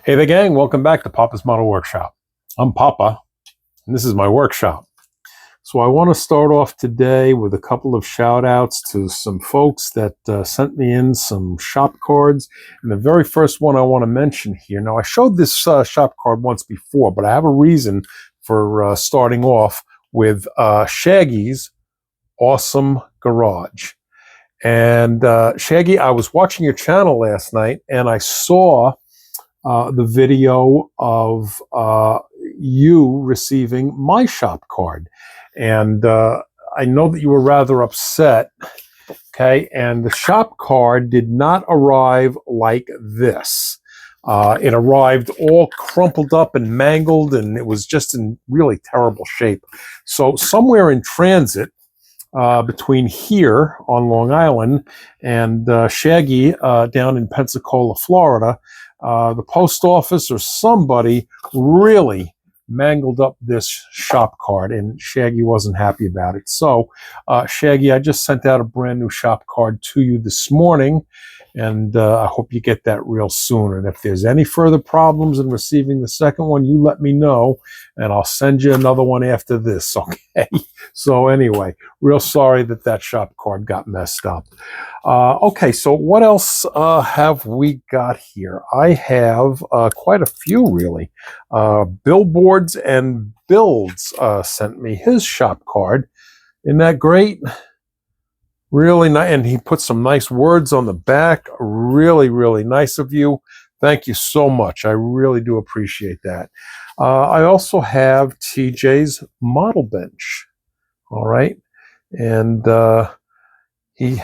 Hey there, gang. Welcome back to Papa's Model Workshop. I'm Papa, and this is my workshop. So I want to start off today with a couple of shout outs to some folks that sent me in some shop cards. And the very first one I want to mention here. Now, I showed this shop card once before, but I have a reason for starting off with Shaggy's Awesome Garage. And Shaggy, I was watching your channel last night, and I saw the video of you receiving my shop card. And I know that you were rather upset, okay? And the shop card did not arrive like this. It arrived all crumpled up and mangled, and it was just in really terrible shape. So somewhere in transit, between here on Long Island and Shaggy down in Pensacola, Florida, the post office or somebody really mangled up this shop card, and Shaggy wasn't happy about it. So, Shaggy, I just sent out a brand new shop card to you this morning, and I hope you get that real soon. And if there's any further problems in receiving the second one, you let me know, and I'll send you another one after this, okay? So anyway, real sorry that that shop card got messed up. Okay, so what else have we got here? I have quite a few, really. Billboards and Builds sent me his shop card. Isn't that great? Really nice, and he put some nice words on the back. Really, really nice of you. Thank you so much. I really do appreciate that. I also have TJ's Model Bench. All right, and he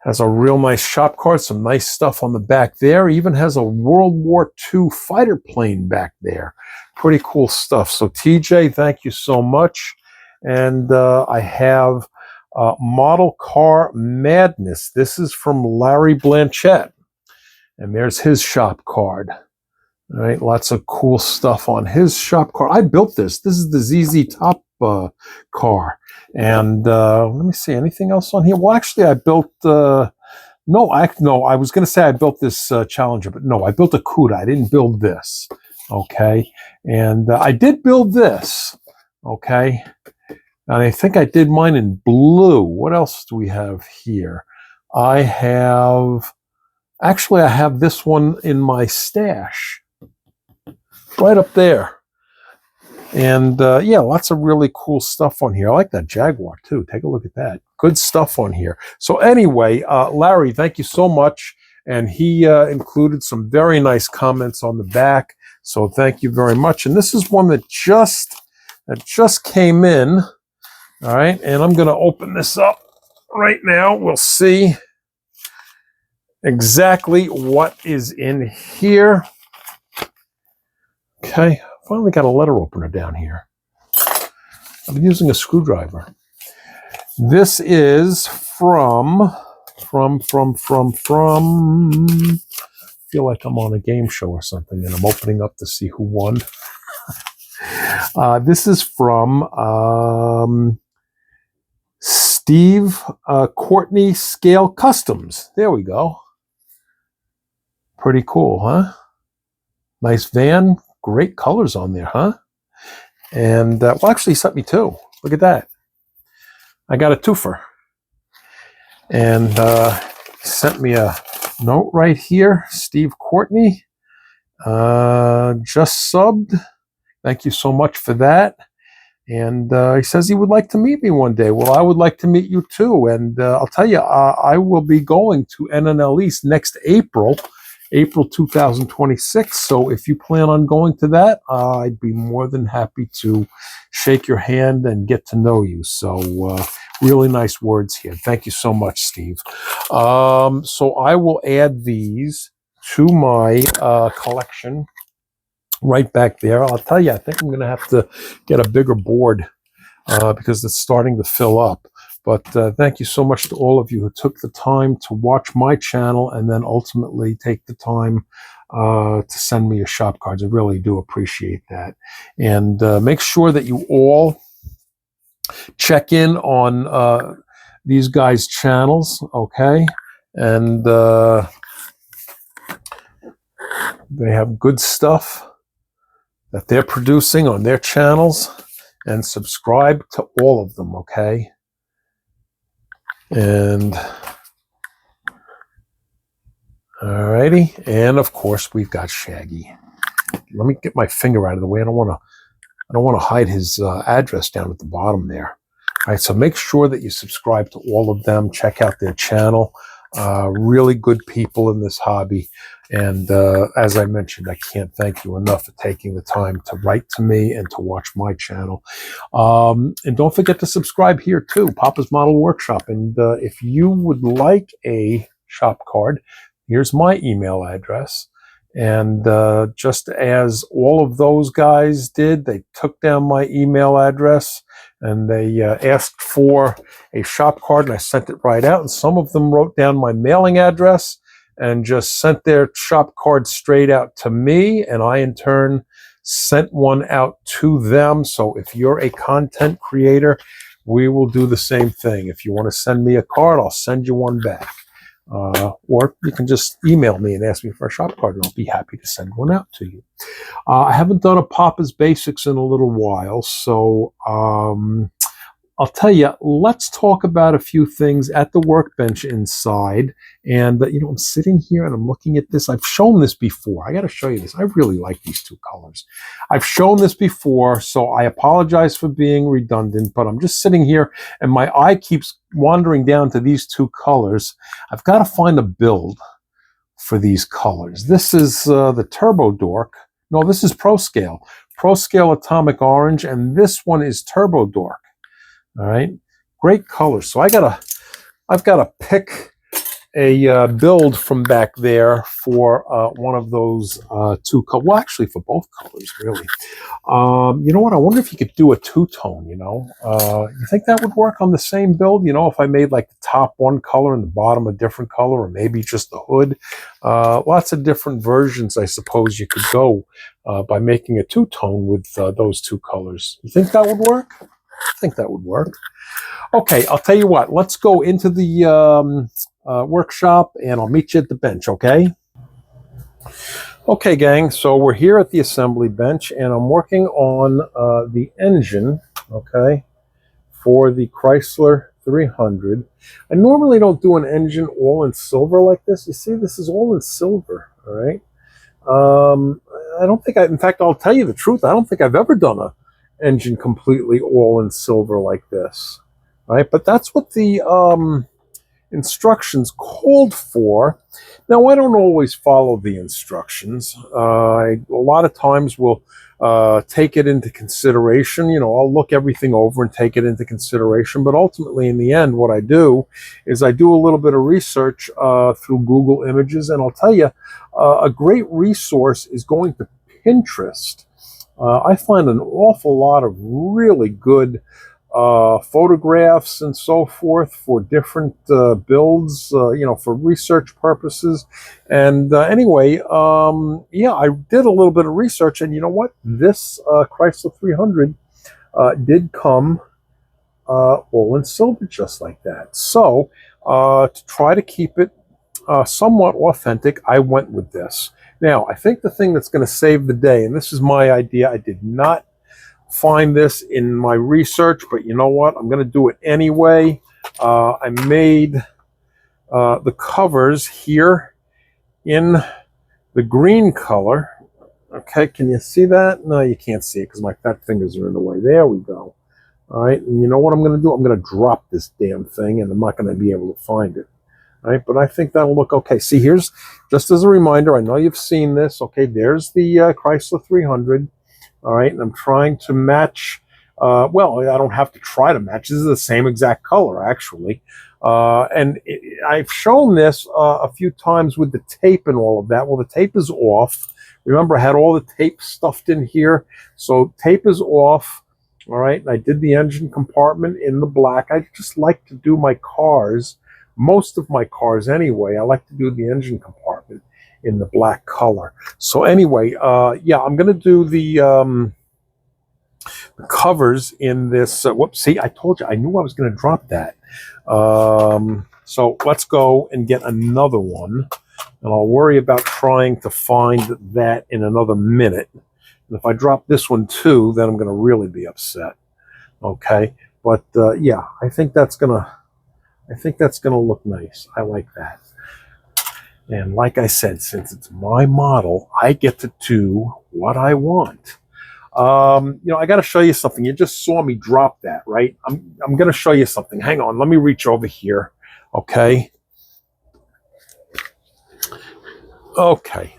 has a real nice shop card, some nice stuff on the back there. Even has a World War II fighter plane back there. Pretty cool stuff. So TJ, thank you so much. And I have Model Car Madness. This is from Larry Blanchett. And there's his shop card. All right, lots of cool stuff on his shop card. I built this. This is the ZZ Top car. And let me see, anything else on here? Well, actually, I built, no, I was going to say I built this Challenger, but no, I built a CUDA. I didn't build this, okay? And I did build this, okay? And I think I did mine in blue. What else do we have here? I have this one in my stash, right up there. And yeah, lots of really cool stuff on here. I like that Jaguar too. Take a look at that. Good stuff on here. So anyway, Larry, thank you so much. And he included some very nice comments on the back. So thank you very much. And this is one that just came in. All right, and I'm going to open this up right now. We'll see exactly what is in here. Okay. Finally got a letter opener down here. I'm using a screwdriver. This is from, I feel like I'm on a game show or something, and I'm opening up to see who won. This is from Steve Courtney Scale Customs. There we go. Pretty cool, huh? Nice van. Great colors on there, huh? And, well, actually, he sent me two. Look at that. I got a twofer. And he sent me a note right here. Steve Courtney, just subbed. Thank you so much for that. And he says he would like to meet me one day. Well, I would like to meet you too. And I'll tell you, I will be going to NNL East next April 2026. So if you plan on going to that, I'd be more than happy to shake your hand and get to know you. So really nice words here. Thank you so much, Steve. So I will add these to my collection right back there. I'll tell you, I think I'm going to have to get a bigger board because it's starting to fill up. But thank you so much to all of you who took the time to watch my channel and then ultimately take the time to send me your shop cards. I really do appreciate that. And make sure that you all check in on these guys' channels, okay? And They have good stuff that they're producing on their channels, and subscribe to all of them, okay? And alrighty, and of course we've got Shaggy. Let me get my finger out of the way. I don't want to hide his address down at the bottom there. All right, so make sure that you subscribe to all of them. Check out their channel. Really good people in this hobby. And as I mentioned, I can't thank you enough for taking the time to write to me and to watch my channel. And don't forget to subscribe here too, Papa's Model Workshop. And if you would like a shop card, here's my email address. And just as all of those guys did, they took down my email address and they asked for a shop card, and I sent it right out. And some of them wrote down my mailing address and just sent their shop card straight out to me, and I in turn sent one out to them. So if you're a content creator, we will do the same thing. If you want to send me a card, I'll send you one back. Or you can just email me and ask me for a shop card, and I'll be happy to send one out to you. I haven't done a Papa's Basics in a little while, so I'll tell you, let's talk about a few things at the workbench inside. And, I'm sitting here and I'm looking at this. I've shown this before. I got to show you this. I really like these two colors. I've shown this before, so I apologize for being redundant, but I'm just sitting here and my eye keeps wandering down to these two colors. I've got to find a build for these colors. This is the Turbo Dork. No, this is ProScale. ProScale Atomic Orange, and this one is Turbo Dork. All right, great colors. So I've got to pick a build from back there for one of those two colors. Well, actually, for both colors, really. You know what? I wonder if you could do a two-tone. You think that would work on the same build? If I made like the top one color and the bottom a different color, or maybe just the hood. Lots of different versions, I suppose, you could go by making a two-tone with those two colors. You think that would work? I think that would work. Okay, I'll tell you what. Let's go into the workshop, and I'll meet you at the bench, okay? Okay, gang, so we're here at the assembly bench, and I'm working on the engine, okay, for the Chrysler 300. I normally don't do an engine all in silver like this. You see, this is all in silver, all right? I don't think in fact, I'll tell you the truth, I don't think I've ever done a engine completely all in silver like this, right? But that's what the instructions called for. Now, I don't always follow the instructions. A lot of times will take it into consideration. I'll look everything over and take it into consideration. But ultimately, in the end, what I do is I do a little bit of research through Google Images. And I'll tell you, a great resource is going to Pinterest. I find an awful lot of really good photographs and so forth for different builds, for research purposes. And anyway, yeah, I did a little bit of research, and you know what? This Chrysler 300 did come all in silver, just like that. So to try to keep it somewhat authentic, I went with this. Now, I think the thing that's going to save the day, and this is my idea, I did not find this in my research, but you know what? I'm going to do it anyway. I made the covers here in the green color. Okay, can you see that? No, you can't see it because my fat fingers are in the way. There we go. All right, and you know what I'm going to do? I'm going to drop this damn thing, and I'm not going to be able to find it. All right, but I think that'll look okay. See, here's, just as a reminder, I know you've seen this. Okay, there's the Chrysler 300. All right, and I'm trying to match, well, I don't have to try to match. This is the same exact color, actually. I've shown this a few times with the tape and all of that. Well, the tape is off. Remember, I had all the tape stuffed in here. So tape is off. All right, and I did the engine compartment in the black. I just like to do my cars, most of my cars anyway, I like to do the engine compartment in the black color. So anyway, yeah, I'm going to do the covers in this. Whoops, see, I told you, I knew I was going to drop that. So let's go and get another one. and I'll worry about trying to find that in another minute. And if I drop this one too, then I'm going to really be upset. Okay, but yeah, I think that's gonna look nice. I like that. And like I said, since it's my model, I get to do what I want. You know, I got to show you something. You just saw me drop that, right? I'm going to show you something. Hang on. Let me reach over here. Okay. Okay.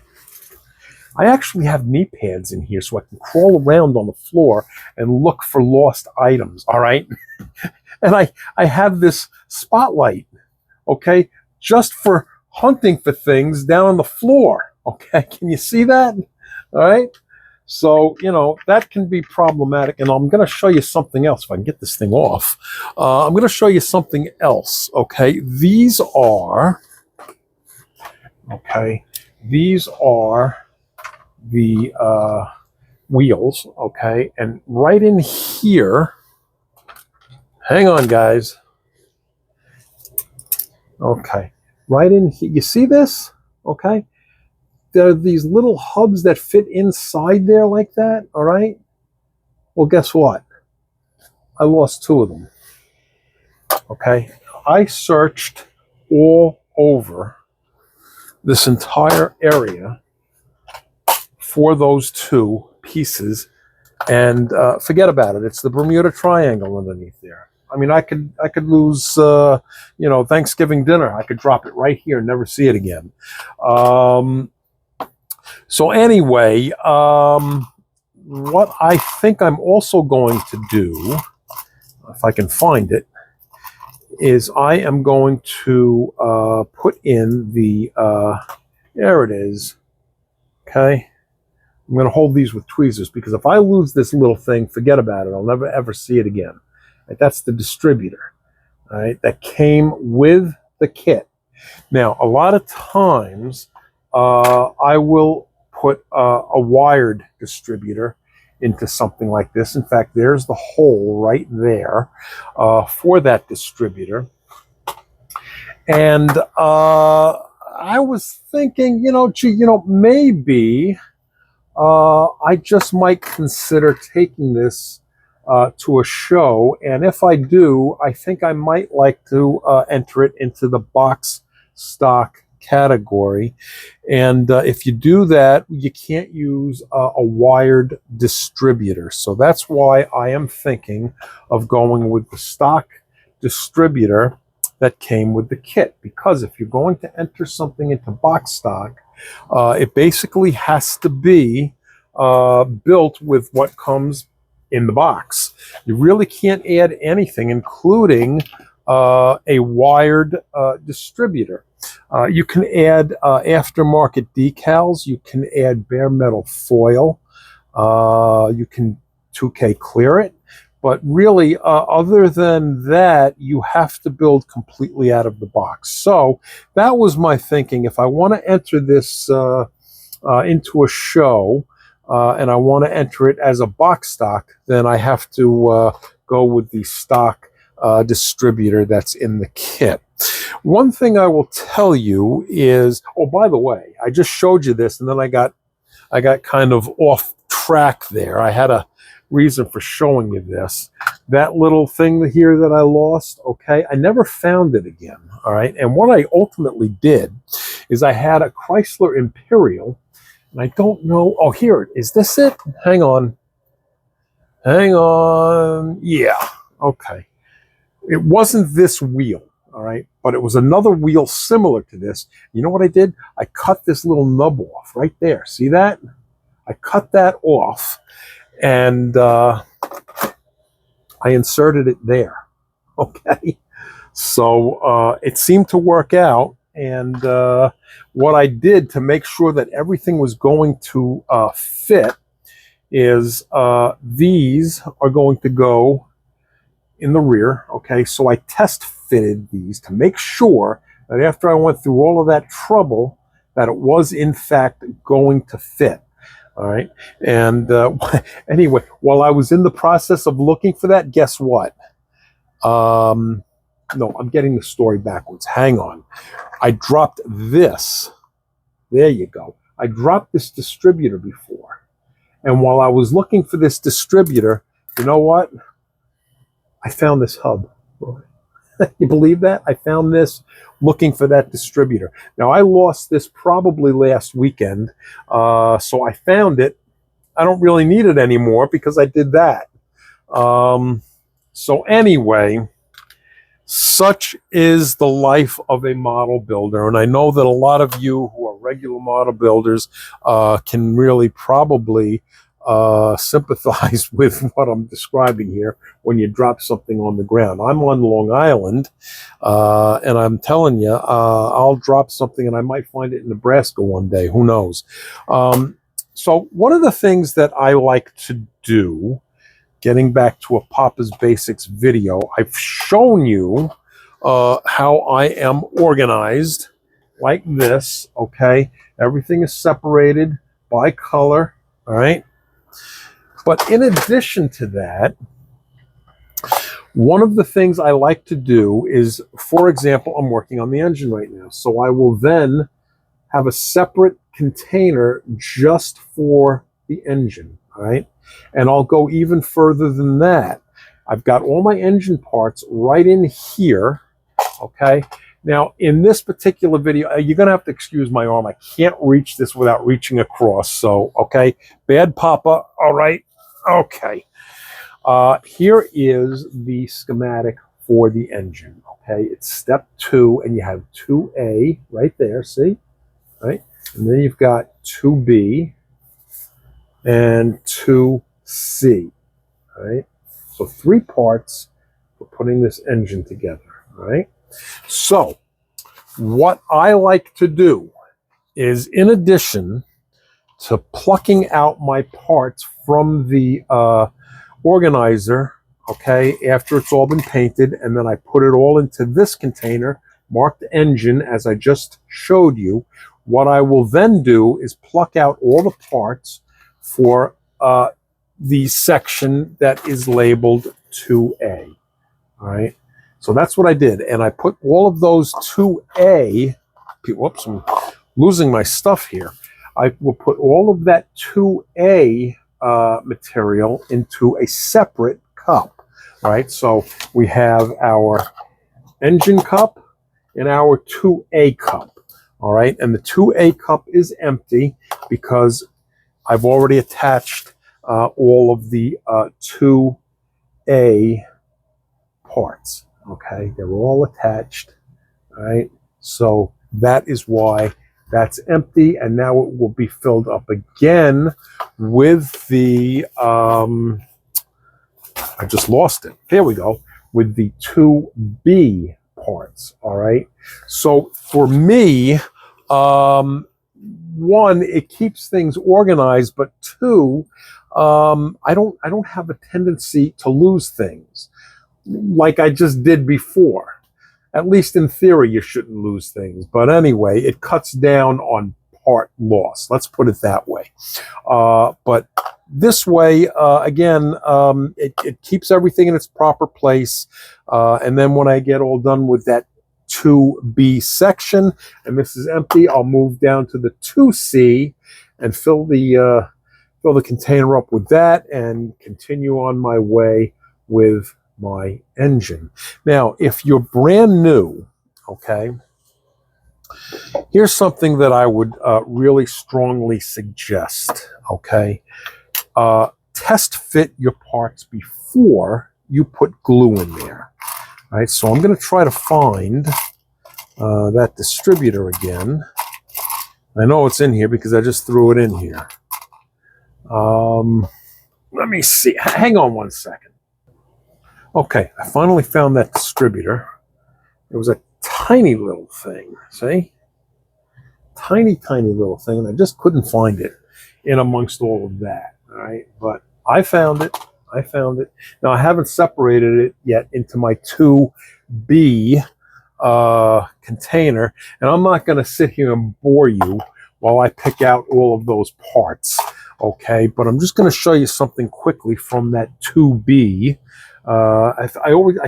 I actually have knee pads in here so I can crawl around on the floor and look for lost items. All right. And I have this spotlight. Okay. Just for hunting for things down on the floor. Okay. Can you see that? All right. So, you know, that can be problematic. And I'm going to show you something else if I can get this thing off. I'm going to show you something else. Okay. These are the wheels. Okay. And right in here, hang on, guys. Okay. Right in here. You see this? Okay. There are these little hubs that fit inside there like that, all right? Well, guess what? I lost 2 of them, okay? I searched all over this entire area for those 2 pieces, and forget about it. It's the Bermuda Triangle underneath there. I mean, I could lose, you know, Thanksgiving dinner. I could drop it right here and never see it again. So anyway, what I think I'm also going to do, if I can find it, is I am going to put in the, there it is, okay? I'm going to hold these with tweezers because if I lose this little thing, forget about it. I'll never ever see it again. Right? That's the distributor, all right, that came with the kit. Now, a lot of times I will put a wired distributor into something like this. In fact, there's the hole right there for that distributor. And I was thinking, you know, gee, you know, maybe I just might consider taking this to a show. And if I do, I think I might like to enter it into the box stock category. And if you do that, you can't use a wired distributor. So that's why I am thinking of going with the stock distributor that came with the kit. Because if you're going to enter something into box stock, it basically has to be built with what comes in the box. You really can't add anything, including a wired distributor. You can add aftermarket decals. You can add bare metal foil. You can 2K clear it. But really, other than that, you have to build completely out of the box. So that was my thinking. If I want to enter this into a show and I want to enter it as a box stock, then I have to go with the stock distributor that's in the kit. One thing I will tell you is, oh, by the way, I just showed you this and then I got kind of off track there. I had a reason for showing you this. That little thing here that I lost, okay, I never found it again, all right? And what I ultimately did is I had a Chrysler Imperial, and I don't know, oh, here, is this it? Hang on. Yeah, okay. It wasn't this wheel, all right, but it was another wheel similar to this. You know what I did? I cut this little nub off right there. See that? I cut that off, and I inserted it there, okay? So it seemed to work out, and what I did to make sure that everything was going to fit is these are going to go in the rear, okay? So I test fitted these to make sure that after I went through all of that trouble, that it was in fact going to fit. All right. And anyway, while I was in the process of looking for that, guess what? No, I'm getting the story backwards. Hang on. I dropped this There you go. I dropped this distributor before. And while I was looking for this distributor, you know what? I found this hub. You believe that? I found this looking for that distributor. Now, I lost this probably last weekend, so I found it. I don't really need it anymore because I did that. So anyway, such is the life of a model builder. And I know that a lot of you who are regular model builders can really probably sympathize with what I'm describing here when you drop something on the ground. I'm on Long Island, and I'm telling you, I'll drop something and I might find it in Nebraska one day. Who knows? So one of the things that I like to do, getting back to a Papa's Basics video, I've shown you how I am organized like this, okay? Everything is separated by color, all right? But in addition to that, one of the things I like to do is, for example, I'm working on the engine right now. So I will then have a separate container just for the engine, all right? And I'll go even further than that. I've got all my engine parts right in here, okay? Now, in this particular video, you're going to have to excuse my arm. I can't reach this without reaching across. So, okay, bad Papa, all right? Okay. Here is the schematic for the engine, okay? It's step 2, and you have 2A right there, see? Right? And then you've got 2B and 2C, right? So 3 parts for putting this engine together, right? So what I like to do is, in addition to plucking out my parts from the organizer, okay, after it's all been painted, and then I put it all into this container marked engine as I just showed you, what I will then do is pluck out all the parts for the section that is labeled 2A, all right? So that's what I did, and I put all of those 2A, whoops, I'm losing my stuff here. I will put all of that 2A material into a separate cup, right? So we have our engine cup and our 2A cup, all right? And the 2A cup is empty because I've already attached all of the 2A parts, okay? They're all attached, all right? So that is why that's empty, and now it will be filled up again with the, I just lost it. There we go, with the 2B parts, all right? So for me, one, it keeps things organized, but two, I don't have a tendency to lose things like I just did before. At least in theory, you shouldn't lose things. But anyway, it cuts down on part loss. Let's put it that way. But this way, again, it keeps everything in its proper place. And then when I get all done with that 2B section, and this is empty, I'll move down to the 2C and fill the container up with that and continue on my way with my engine. Now, if you're brand new, okay, here's something that I would really strongly suggest, okay? Test fit your parts before you put glue in there. All right, so I'm going to try to find that distributor again. I know it's in here because I just threw it in here. Let me see. Hang on one second. Okay, I finally found that distributor. It was a tiny little thing, see? Tiny, tiny little thing, and I just couldn't find it in amongst all of that, all right? But I found it. I found it. Now, I haven't separated it yet into my 2B container, and I'm not going to sit here and bore you while I pick out all of those parts, okay? But I'm just going to show you something quickly from that 2B. I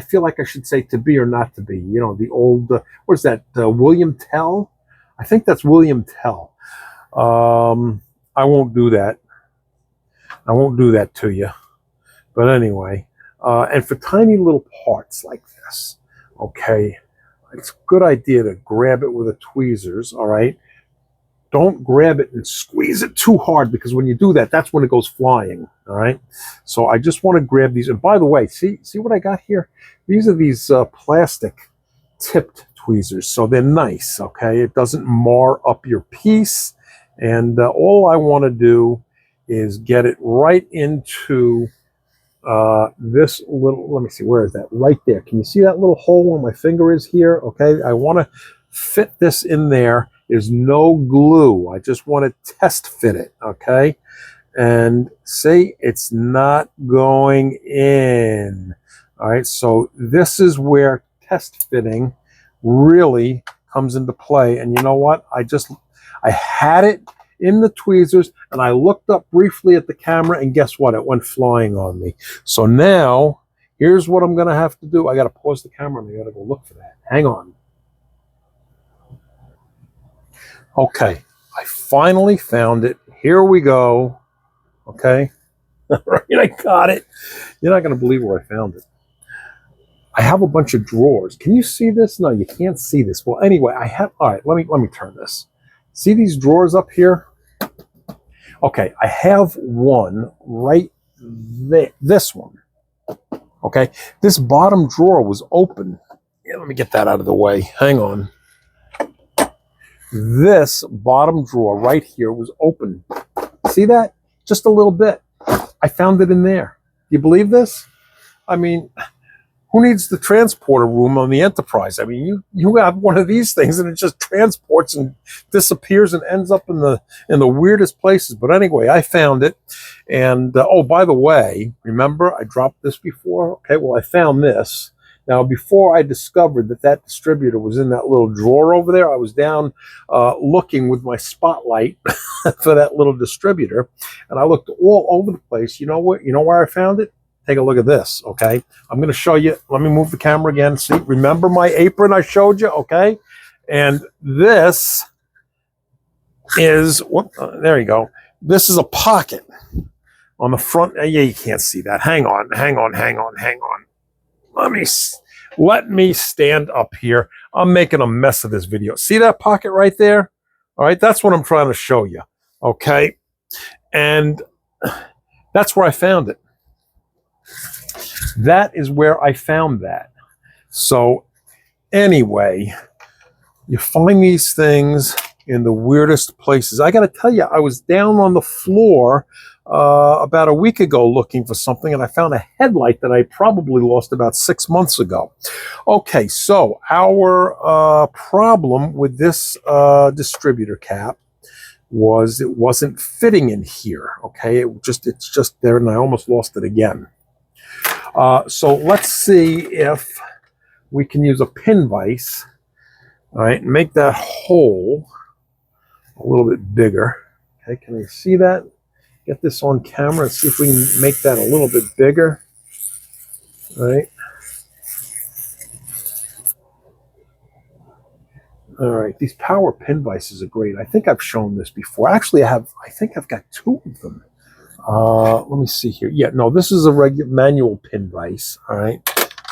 feel like I should say to be or not to be. You know, the old, what is that, William Tell? I think that's William Tell. I won't do that. I won't do that to you. But anyway, and for tiny little parts like this, okay, it's a good idea to grab it with the tweezers, all right? Don't grab it and squeeze it too hard, because when you do that, that's when it goes flying, all right? So I just want to grab these. And by the way, see what I got here? These are these plastic tipped tweezers, so they're nice, okay? It doesn't mar up your piece. And all I want to do is get it right into this little, let me see, where is that? Right there. Can you see that little hole where my finger is here? Okay, I want to fit this in there. There's no glue. I just want to test fit it, okay? And see, it's not going in. All right, so this is where test fitting really comes into play. And you know what? I had it in the tweezers, and I looked up briefly at the camera, and guess what? It went flying on me. So now, here's what I'm going to have to do. I got to pause the camera, and I got to go look for that. Hang on. Okay, I finally found it. Here we go. Okay, all right, I got it. You're not going to believe where I found it. I have a bunch of drawers. Can you see this? No, you can't see this. Well, anyway, I have. All right, let me turn this. See these drawers up here? Okay, I have one right there. This one. Okay, this bottom drawer was open. Yeah, let me get that out of the way. Hang on. This bottom drawer right here was open. See that? Just a little bit. I found it in there. You believe this? I mean, who needs the transporter room on the Enterprise? I mean, you have one of these things and it just transports and disappears and ends up in the weirdest places. But anyway, I found it. And oh, by the way, remember I dropped this before? Okay, well, I found this. Now, before I discovered that distributor was in that little drawer over there, I was down looking with my spotlight for that little distributor, and I looked all over the place. You know what? You know where I found it? Take a look at this, okay? I'm going to show you. Let me move the camera again. See, remember my apron I showed you, okay? And this is, there you go. This is a pocket on the front. Yeah, you can't see that. Hang on. Let me stand up here. I'm making a mess of this video. See that pocket right there? All right, that's what I'm trying to show you, okay? And that's where I found it. That is where I found that. So anyway, you find these things in the weirdest places. I got to tell you, I was down on the floor about a week ago looking for something, and I found a headlight that I probably lost about 6 months ago. Okay, so our problem with this distributor cap was it wasn't fitting in here. Okay, it's just there, and I almost lost it again. So let's see if we can use a pin vise, all right, and make that hole a little bit bigger. Okay, can you see that? Get this on camera and see if we can make that a little bit bigger. All right. All right, these power pin vices are great. I think I've shown this before. Actually, I think I've got two of them. Let me see here. Yeah, no, this is a regular manual pin vise. All right.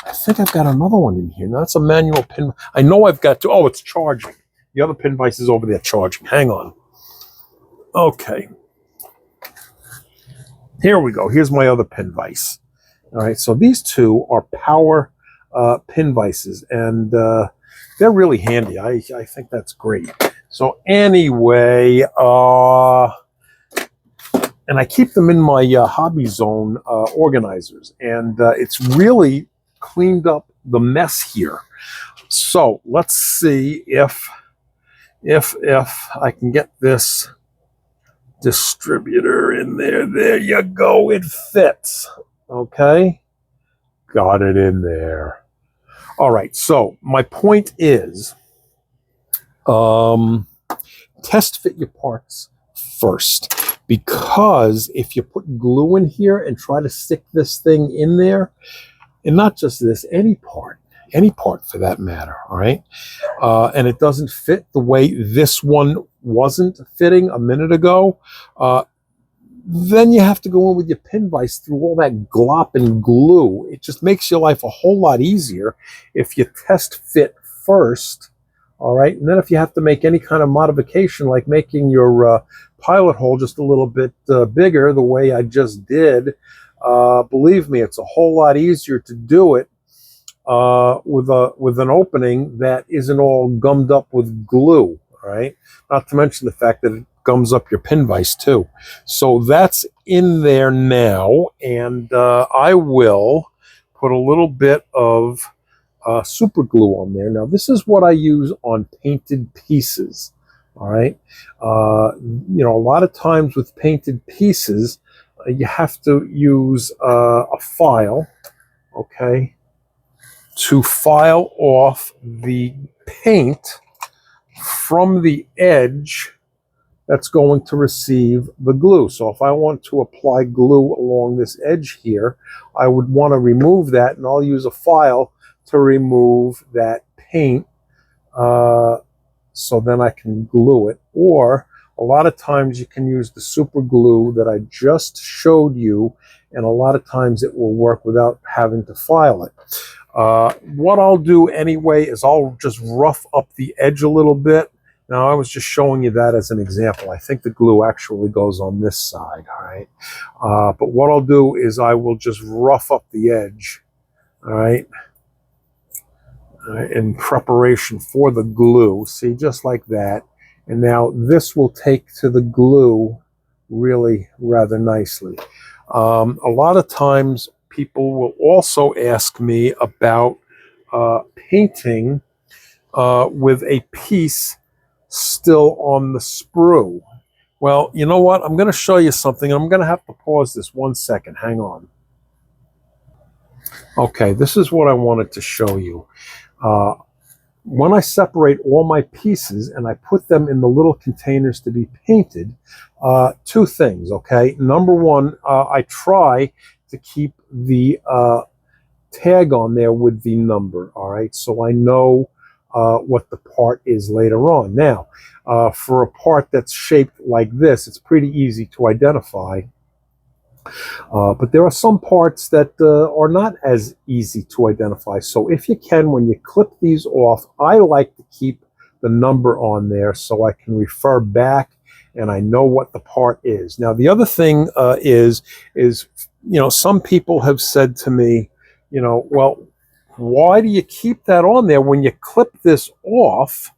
I think I've got another one in here. No, that's a manual pin. I know I've got two. Oh, it's charging. The other pin vise is over there charging. Hang on. Okay. Here we go. Here's my other pin vise. All right. So these two are power pin vices, and they're really handy. I think that's great. So anyway, and I keep them in my Hobby Zone organizers, and it's really cleaned up the mess here. So let's see if I can get this distributor in there. There you go. It fits. Okay. Got it in there. All right. So my point is, test fit your parts first, because if you put glue in here and try to stick this thing in there, and not just this, any part for that matter, all right, and it doesn't fit the way this one wasn't fitting a minute ago, then you have to go in with your pin vise through all that glop and glue. It just makes your life a whole lot easier if you test fit first. All right, and then if you have to make any kind of modification, like making your pilot hole just a little bit bigger, the way I just did, believe me, it's a whole lot easier to do it with an opening that isn't all gummed up with glue. All right, not to mention the fact that it gums up your pin vise too. So that's in there now, and I will put a little bit of super glue on there. Now this is what I use on painted pieces. All right, you know, a lot of times with painted pieces, you have to use a file, okay, to file off the paint from the edge that's going to receive the glue. So if I want to apply glue along this edge here, I would want to remove that, and I'll use a file to remove that paint so then I can glue it. Or a lot of times you can use the super glue that I just showed you, and a lot of times it will work without having to file it. What I'll do anyway is I'll just rough up the edge a little bit. Now I was just showing you that as an example. I think the glue actually goes on this side, all right? But what I'll do is I will just rough up the edge, all right, in preparation for the glue. See, just like that. And now this will take to the glue really rather nicely. A lot of times people will also ask me about painting with a piece still on the sprue. Well, you know what? I'm going to show you something. I'm going to have to pause this 1 second. Hang on. Okay, this is what I wanted to show you. When I separate all my pieces and I put them in the little containers to be painted, two things, okay? Number one, I try to keep the tag on there with the number, all right? So I know what the part is later on. Now, for a part that's shaped like this, it's pretty easy to identify. But there are some parts that are not as easy to identify. So if you can, when you clip these off, I like to keep the number on there so I can refer back and I know what the part is. Now, the other thing is, you know, some people have said to me, you know, well, why do you keep that on there when you clip this off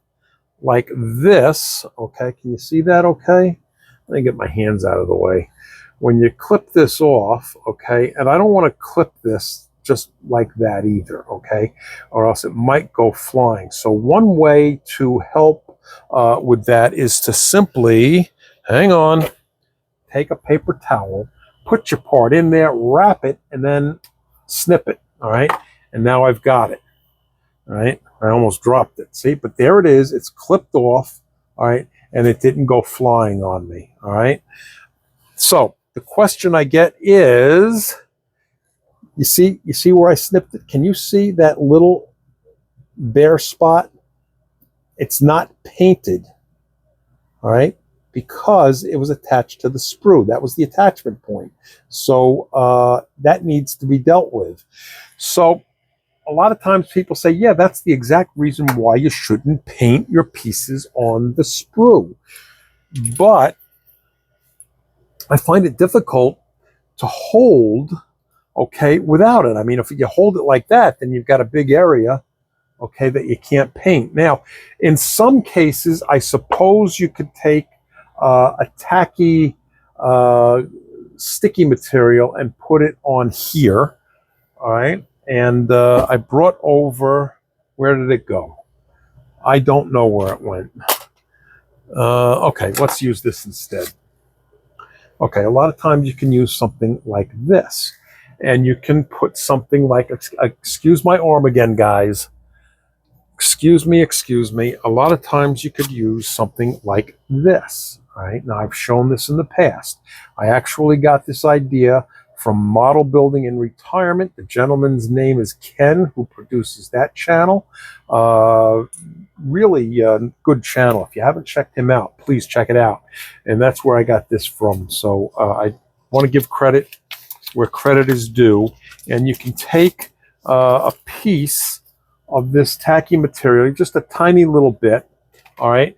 like this? Okay, can you see that okay? Let me get my hands out of the way. When you clip this off, okay, and I don't want to clip this just like that either, okay, or else it might go flying. So one way to help with that is to simply, hang on, take a paper towel, put your part in there, wrap it, and then snip it, all right? And now I've got it, all right? I almost dropped it, see? But there it is. It's clipped off, all right? And it didn't go flying on me, all right? So the question I get is, you see where I snipped it? Can you see that little bare spot? It's not painted, all right? Because it was attached to the sprue. That was the attachment point. So that needs to be dealt with. So a lot of times people say, yeah, that's the exact reason why you shouldn't paint your pieces on the sprue. But I find it difficult to hold, okay, without it. I mean, if you hold it like that, then you've got a big area, okay, that you can't paint. Now, in some cases, I suppose you could take a tacky, sticky material and put it on here, all right? And I brought over, where did it go? I don't know where it went. Okay, let's use this instead. Okay, a lot of times you can use something like this. And you can put something like, excuse my arm again, guys. Excuse me. A lot of times you could use something like this. All right, now I've shown this in the past. I actually got this idea from Model Building and Retirement. The gentleman's name is Ken, who produces that channel. Really good channel. If you haven't checked him out, please check it out. And that's where I got this from. So I want to give credit where credit is due. And you can take a piece of this tacky material, just a tiny little bit, all right?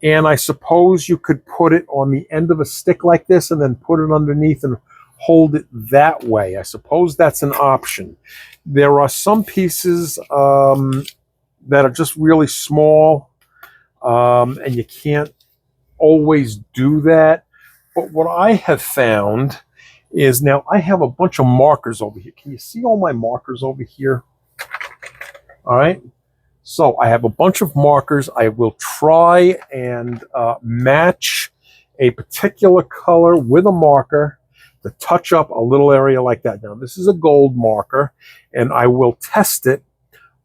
And I suppose you could put it on the end of a stick like this and then put it underneath and hold it that way. I suppose that's an option. There are some pieces that are just really small, and you can't always do that. But what I have found is, now I have a bunch of markers over here. Can you see all my markers over here? All right. So I have a bunch of markers. I will try and match a particular color with a marker to touch up a little area like that. Now, this is a gold marker, and I will test it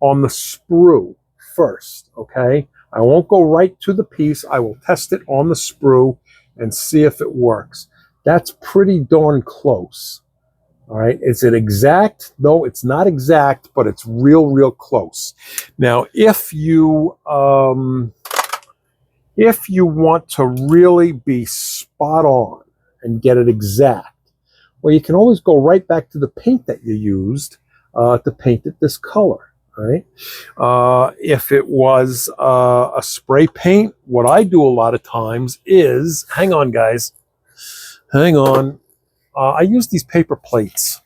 on the sprue first, okay? I won't go right to the piece. I will test it on the sprue and see if it works. That's pretty darn close. All right, is it exact? No, it's not exact, but it's real close. Now, if you want to really be spot on and get it exact, well, you can always go right back to the paint that you used to paint it this color. Right? If it was a spray paint, what I do a lot of times is, hang on, guys, hang on. I use these paper plates.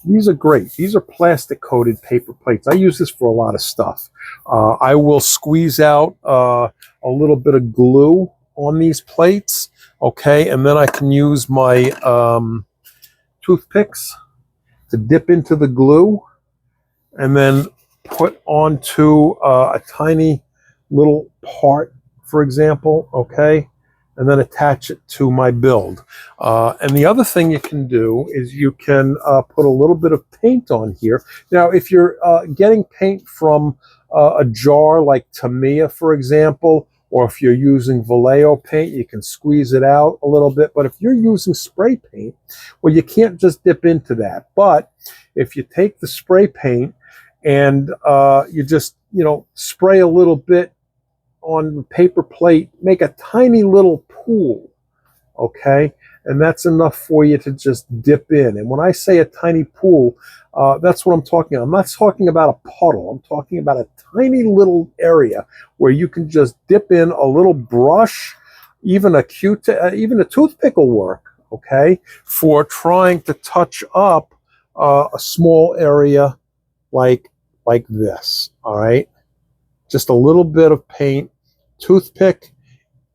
These are great. These are plastic coated paper plates. I use this for a lot of stuff. I will squeeze out a little bit of glue on these plates, okay, and then I can use my toothpicks to dip into the glue and then put onto a tiny little part, for example, okay, and then attach it to my build. And the other thing you can do is you can put a little bit of paint on here. Now, if you're getting paint from a jar like Tamiya, for example, or if you're using Vallejo paint, you can squeeze it out a little bit. But if you're using spray paint, well, you can't just dip into that. But if you take the spray paint and you just, spray a little bit on the paper plate, make a tiny little pool, okay? And that's enough for you to just dip in. And when I say a tiny pool, that's what I'm talking about. I'm not talking about a puddle. I'm talking about a tiny little area where you can just dip in a little brush, even a toothpick will work, okay, for trying to touch up a small area like this, all right? Just a little bit of paint, toothpick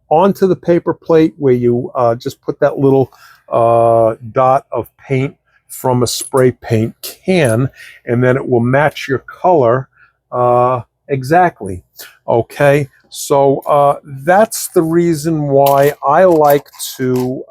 onto the paper plate where you just put that little dot of paint from a spray paint can, and then it will match your color exactly. Okay, so that's the reason why I like to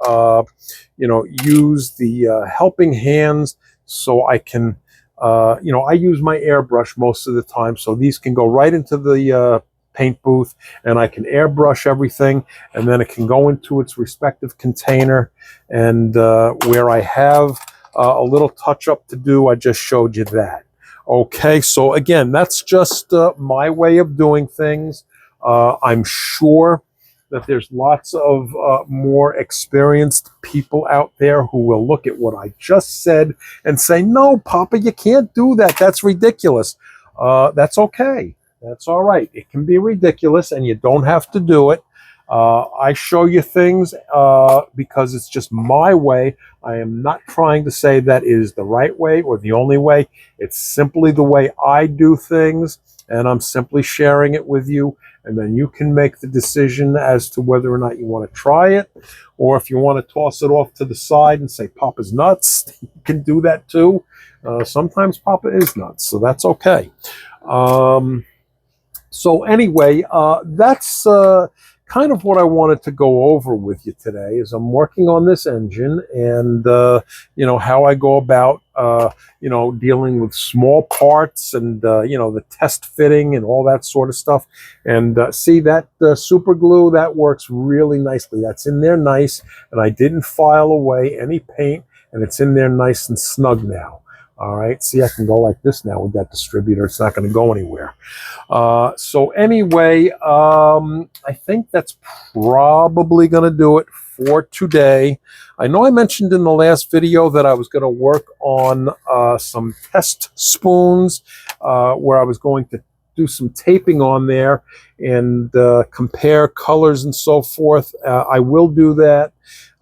use the helping hands, so I can I use my airbrush most of the time, so these can go right into the paint booth, and I can airbrush everything, and then it can go into its respective container. And where I have a little touch up to do, I just showed you that. Okay, so again, that's just my way of doing things. I'm sure that there's lots of more experienced people out there who will look at what I just said and say, no, Papa, you can't do that. That's ridiculous. That's okay. That's all right. It can be ridiculous, and you don't have to do it. I show you things because it's just my way. I am not trying to say that is the right way or the only way. It's simply the way I do things, and I'm simply sharing it with you. And then you can make the decision as to whether or not you want to try it, or if you want to toss it off to the side and say Papa's nuts, you can do that too. Sometimes Papa is nuts, so that's okay. So anyway, that's kind of what I wanted to go over with you today. Is I'm working on this engine, and how I go about dealing with small parts, and the test fitting and all that sort of stuff. And see that super glue, that works really nicely. That's in there nice, and I didn't file away any paint, and it's in there nice and snug now. All right, see, I can go like this now with that distributor. It's not going to go anywhere. So anyway, I think that's probably going to do it for today. I know I mentioned in the last video that I was going to work on some test spoons where I was going to do some taping on there and compare colors and so forth. I will do that.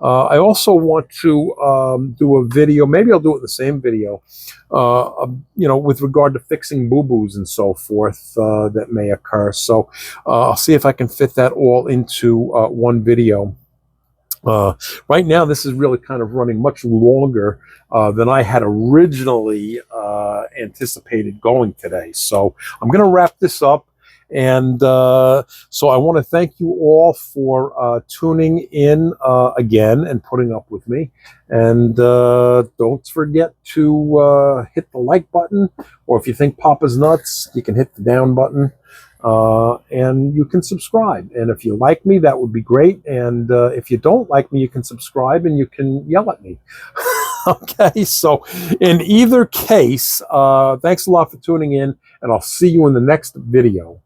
I also want to do a video, maybe I'll do it in the same video, with regard to fixing boo-boos and so forth that may occur. So I'll see if I can fit that all into one video. Right now, this is really kind of running much longer than I had originally anticipated going today. So I'm going to wrap this up. And so I want to thank you all for tuning in again and putting up with me. And don't forget to hit the like button, or if you think Papa's nuts, you can hit the down button. And you can subscribe. And if you like me, that would be great. And if you don't like me, you can subscribe and you can yell at me. Okay, so in either case, thanks a lot for tuning in, and I'll see you in the next video.